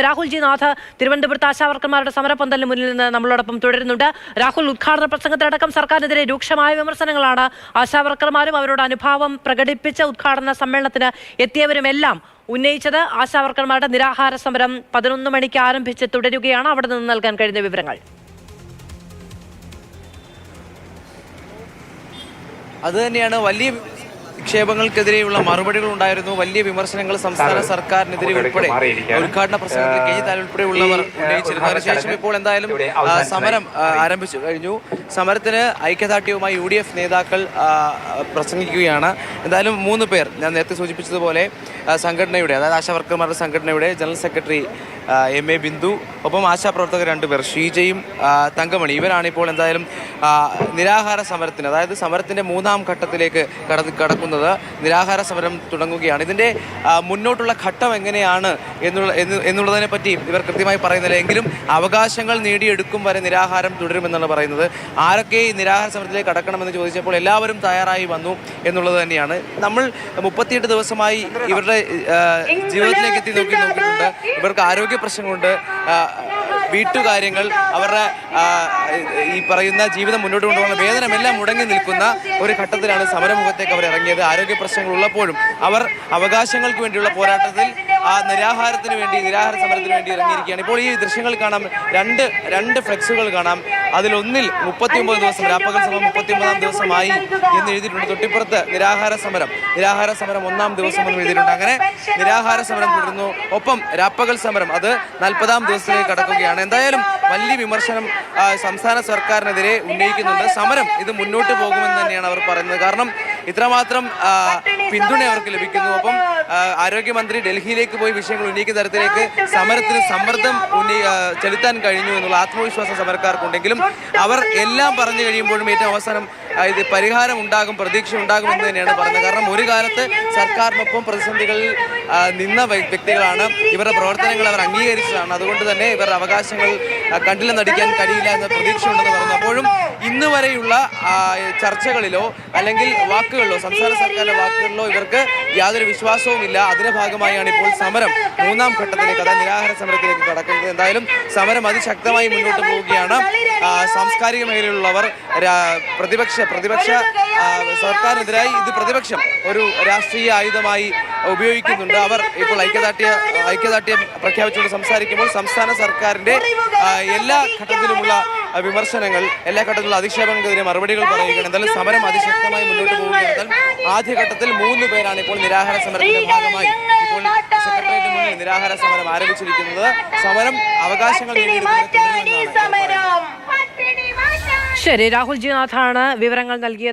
Rahul G Nath തിരുവനന്തപുരത്ത് ആശാവർക്കർമാരുടെ സമരപന്തലിന് മുന്നിൽ നിന്ന് നമ്മളോടൊപ്പം തുടരുന്നുണ്ട്. രാഹുൽ, ഉദ്ഘാടന പ്രസംഗത്തിലടക്കം സർക്കാരിനെതിരെ രൂക്ഷമായ വിമർശനങ്ങളാണ് ആശാവർക്കർമാരും അവരോട് അനുഭാവം പ്രകടിപ്പിച്ച ഉദ്ഘാടന സമ്മേളനത്തിന് എത്തിയവരുമെല്ലാം ഉന്നയിച്ചത്. ആശാവർക്കർമാരുടെ നിരാഹാര സമരം 11 മണിക്ക് ആരംഭിച്ച് തുടരുകയാണ്. അവിടെ നിന്ന് നൽകാൻ കഴിയുന്ന വിവരങ്ങൾ. അതുതന്നെയാണ് വലിയ നിക്ഷേപങ്ങൾക്കെതിരെയുള്ള മറുപടികൾ ഉണ്ടായിരുന്നു. വലിയ വിമർശനങ്ങൾ സംസ്ഥാന സർക്കാരിനെതിരെ ഉൾപ്പെടെ ഉദ്ഘാടന പ്രസംഗത്തിൽ കെജിതാൽ ഉൾപ്പെടെയുള്ളവർ ഉന്നയിച്ചിരുന്നു. അതിനുശേഷം ഇപ്പോൾ എന്തായാലും സമരം ആരംഭിച്ചു കഴിഞ്ഞു. സമരത്തിന് ഐക്യദാർഢ്യവുമായി UDF നേതാക്കൾ പ്രസംഗിക്കുകയാണ്. എന്തായാലും 3 പേർ, ഞാൻ നേരത്തെ സൂചിപ്പിച്ചതുപോലെ സംഘടനയുടെ, അതായത് ആശാവർക്കർമാരുടെ സംഘടനയുടെ ജനറൽ സെക്രട്ടറി MA ബിന്ദു, ഒപ്പം ആശാപ്രവർത്തകർ 2 പേർ ഷീജയും തങ്കമണി, ഇവരാണ് ഇപ്പോൾ എന്തായാലും നിരാഹാര സമരത്തിന്, അതായത് സമരത്തിൻ്റെ 3ാം ഘട്ടത്തിലേക്ക് കടക്കുന്നത്. നിരാഹാര സമരം തുടങ്ങുകയാണ്. ഇതിൻ്റെ മുന്നോട്ടുള്ള ഘട്ടം എങ്ങനെയാണ് എന്നുള്ളതിനെ പറ്റി ഇവർ കൃത്യമായി പറയുന്നില്ല. എങ്കിലും അവകാശങ്ങൾ നേടിയെടുക്കും വരെ നിരാഹാരം തുടരുമെന്നാണ് പറയുന്നത്. ആരൊക്കെ ഈ നിരാഹാര സമരത്തിലേക്ക് കടക്കണമെന്ന് ചോദിച്ചപ്പോൾ എല്ലാവരും തയ്യാറായി വന്നു എന്നുള്ളത് തന്നെയാണ്. നമ്മൾ 38 ദിവസമായി ഇവരുടെ ജീവിതത്തിലേക്ക് എത്തി നോക്കിയിട്ടുണ്ട്. ഇവർക്ക് ആരോഗ്യ പ്രശ്നങ്ങളുണ്ട്, വീട്ടുകാര്യങ്ങൾ, അവരുടെ ഈ പറയുന്ന ജീവിതം മുന്നോട്ട് കൊണ്ടുപോകുന്ന വേതനമെല്ലാം മുടങ്ങി നിൽക്കുന്ന ഒരു ഘട്ടത്തിലാണ് സമരമുഖത്തേക്ക് അവർ ഇറങ്ങിയത്. ആരോഗ്യ പ്രശ്നങ്ങൾ ഉള്ളപ്പോഴും അവർ അവകാശങ്ങൾക്ക് വേണ്ടിയുള്ള പോരാട്ടത്തിൽ നിരാഹാര സമരത്തിന് വേണ്ടി ഇറങ്ങിയിരിക്കുകയാണ്. ഇപ്പോൾ ഈ ദൃശ്യങ്ങൾ കാണാം, രണ്ട് ഫ്ലെക്സുകൾ കാണാം. അതിലൊന്നിൽ 39 ദിവസം, രാപ്പകൽ സമരം 39ാം ദിവസമായി എന്ന് എഴുതിയിട്ടുണ്ട്. തൊട്ടിപ്പുറത്ത് നിരാഹാര സമരം 1ാം ദിവസം എന്ന് എഴുതിയിട്ടുണ്ട്. അങ്ങനെ നിരാഹാര സമരം തുടരുന്നു. ഒപ്പം രാപ്പകൽ സമരം അത് 40ാം ദിവസത്തിലേക്ക് കടക്കുകയാണ്. എന്തായാലും വലിയ വിമർശനം സംസ്ഥാന സർക്കാരിനെതിരെ ഉന്നയിക്കുന്നുണ്ട്. സമരം ഇത് മുന്നോട്ട് പോകുമെന്ന് തന്നെയാണ് അവർ പറയുന്നത്. കാരണം ഇത്രമാത്രം പിന്തുണ അവർക്ക് ലഭിക്കുന്നു. ഒപ്പം ആരോഗ്യമന്ത്രി ഡൽഹിയിലേക്ക് പോയി വിഷയങ്ങൾ ഉന്നയിക്കുന്ന തരത്തിലേക്ക് സമരത്തിന് സമ്മർദ്ദം ചെലുത്താൻ കഴിഞ്ഞു എന്നുള്ള ആത്മവിശ്വാസം സമരക്കാർക്കുണ്ടെങ്കിലും അവർ എല്ലാം പറഞ്ഞു കഴിയുമ്പോഴും ഏറ്റവും അവസാനം ഇത് പരിഹാരം ഉണ്ടാകും, പ്രതീക്ഷ ഉണ്ടാകും എന്ന് തന്നെയാണ് പറയുന്നത്. കാരണം ഒരു കാലത്ത് സർക്കാരിനൊപ്പം പ്രതിസന്ധികളിൽ നിന്ന വ്യക്തികളാണ്. ഇവരുടെ പ്രവർത്തനങ്ങൾ അവർ അംഗീകരിച്ചതാണ്. അതുകൊണ്ട് തന്നെ ഇവരുടെ അവകാശങ്ങൾ കണ്ടില്ലെന്ന് നടിക്കാൻ കഴിയില്ല എന്ന പ്രതീക്ഷ ഉണ്ടെന്ന് പറഞ്ഞു. അപ്പോഴും ഇന്ന് വരെയുള്ള ചർച്ചകളിലോ അല്ലെങ്കിൽ വാക്കുകളിലോ, സംസ്ഥാന സർക്കാരിന്റെ വാക്കുകളിലോ ഇവർക്ക് യാതൊരു വിശ്വാസവും ഇല്ല. അതിന്റെ ഭാഗമായാണ് ഇപ്പോൾ സമരം 3ാം ഘട്ടത്തിലേക്ക്, അതായത് നിരാഹാര സമരത്തിലേക്ക് കടക്കുന്നത്. എന്തായാലും സമരം അതിശക്തമായി മുന്നോട്ട് പോവുകയാണ്. സാംസ്കാരിക മേഖലയിലുള്ളവർ പ്രതിപക്ഷ സർക്കാരിനെതിരായി ഇത് പ്രതിപക്ഷം ഒരു രാഷ്ട്രീയ ആയുധമായി ഉപയോഗിക്കുന്നുണ്ട്. അവർ ഇപ്പോൾ ഐക്യദാർഢ്യം പ്രഖ്യാപിച്ചുകൊണ്ട് സംസാരിക്കുമ്പോൾ സംസ്ഥാന സർക്കാരിന്റെ എല്ലാ ഘട്ടത്തിലുമുള്ള വിമർശനങ്ങൾ, എല്ലാ ഘട്ടത്തിലുള്ള അധിക്ഷേപങ്ങൾക്കെതിരെ മറുപടികൾ പറയുകയാണ്. എന്തായാലും സമരം അതിശക്തമായി മുന്നോട്ട് പോവുകയാണ്. ആദ്യഘട്ടത്തിൽ 3 പേരാണ് ഇപ്പോൾ നിരാഹാര സമരത്തിന്റെ ഭാഗമായി ഇപ്പോൾ സെക്രട്ടേറിയറ്റിന് മുന്നിൽ നിരാഹാര സമരം ആരംഭിച്ചിരിക്കുന്നത്. സമരം അവകാശങ്ങൾ നേടിയെടുക്കുന്നത്. ശരി, രാഹുൽ ജി നാഥാണ് വിവരങ്ങൾ നൽകിയത്.